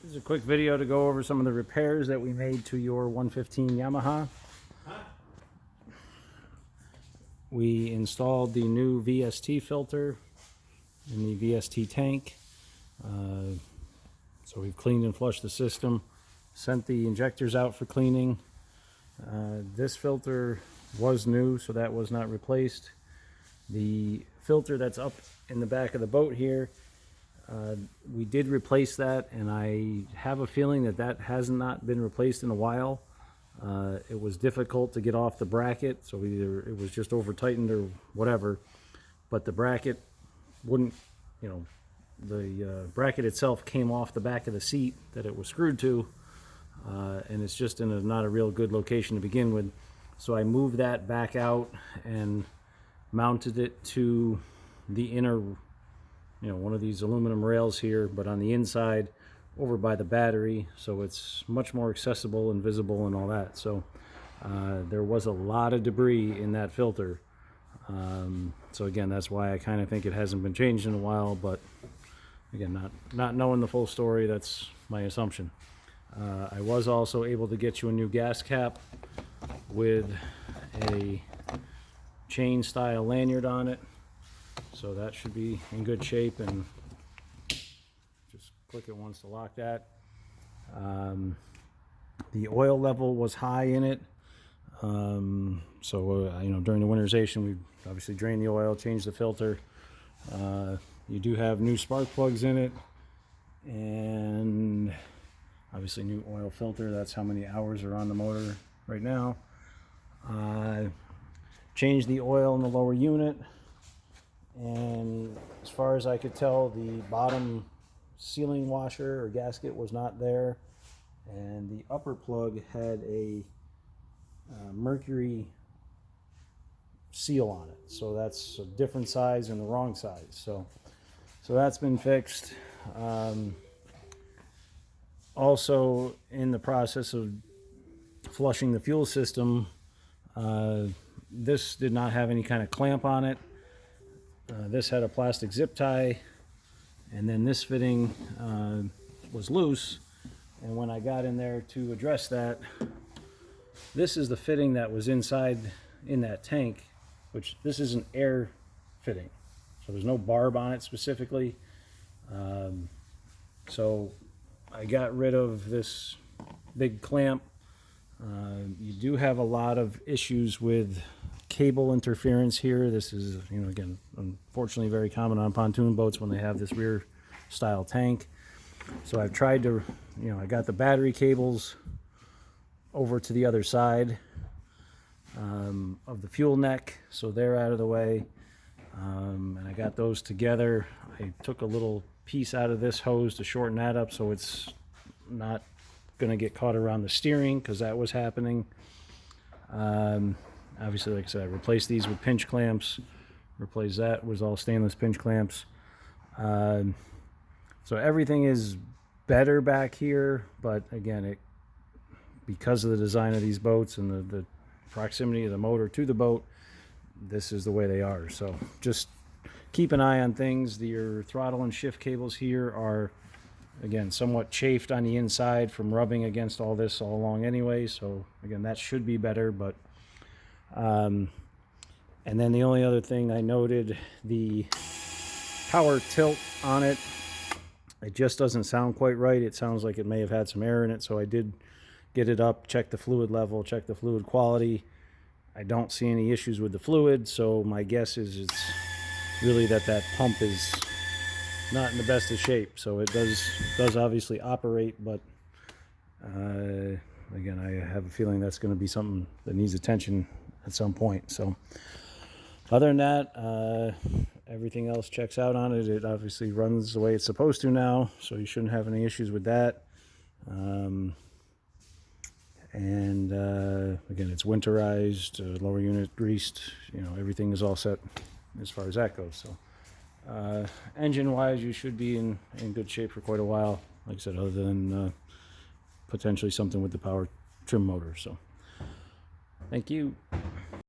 This is a quick video to go over some of the repairs that we made to your 115 Yamaha. We installed the new VST filter in the VST tank. So we've cleaned and flushed the system, sent the injectors out for cleaning. This filter was new, so that was not replaced. The filter that's up in the back of the boat here, we did replace that, and I have a feeling that that has not been replaced in a while. It was difficult to get off the bracket, so either it was just over tightened or whatever, but the bracket wouldn't, the bracket itself came off the back of the seat that it was screwed to, and it's just in not a real good location to begin with. So I moved that back out and mounted it to the inner, one of these aluminum rails here, but on the inside over by the battery, so it's much more accessible and visible and all that. So there was a lot of debris in that filter. So again, that's why I kind of think it hasn't been changed in a while, but again, not knowing the full story, that's my assumption. I was also able to get you a new gas cap with a chain style lanyard on it, so that should be in good shape, and just click it once to lock that. The oil level was high in it, so during the winterization we obviously drained the oil, changed the filter. You do have new spark plugs in it, and obviously new oil filter. That's how many hours are on the motor right now. Changed the oil in the lower unit, and as far as I could tell, the bottom sealing washer or gasket was not there, and the upper plug had a mercury seal on it, so that's a different size and the wrong size. So that's been fixed. Also in the process of flushing the fuel system, this did not have any kind of clamp on it. This had a plastic zip tie, and then this fitting was loose, and when I got in there to address that, this is the fitting that was inside in that tank, which this is an air fitting, so there's no barb on it specifically. So I got rid of this big clamp. You do have a lot of issues with cable interference here. This is, again, unfortunately very common on pontoon boats when they have this rear style tank. So I've tried to, I got the battery cables over to the other side of the fuel neck, so they're out of the way, and I got those together. I took a little piece out of this hose to shorten that up so it's not going to get caught around the steering, because that was happening. Obviously, like I said, I replaced these with pinch clamps. Replaced that was all stainless pinch clamps. So everything is better back here, but again, because of the design of these boats and the proximity of the motor to the boat, this is the way they are. So just keep an eye on things. Your throttle and shift cables here are, again, somewhat chafed on the inside from rubbing against all this all along anyway, so again, that should be better. But and then the only other thing I noted, the power tilt on it, it just doesn't sound quite right. It sounds like it may have had some air in it, so I did get it up, check the fluid level, check the fluid quality. I don't see any issues with the fluid, so my guess is it's really that pump is not in the best of shape. So it does obviously operate, but again, I have a feeling that's going to be something that needs attention at some point. So other than that, everything else checks out on it. It obviously runs the way it's supposed to now, so you shouldn't have any issues with that. And again, it's winterized, lower unit greased, everything is all set as far as that goes. So engine wise, you should be in good shape for quite a while, like I said, other than potentially something with the power trim motor. So thank you.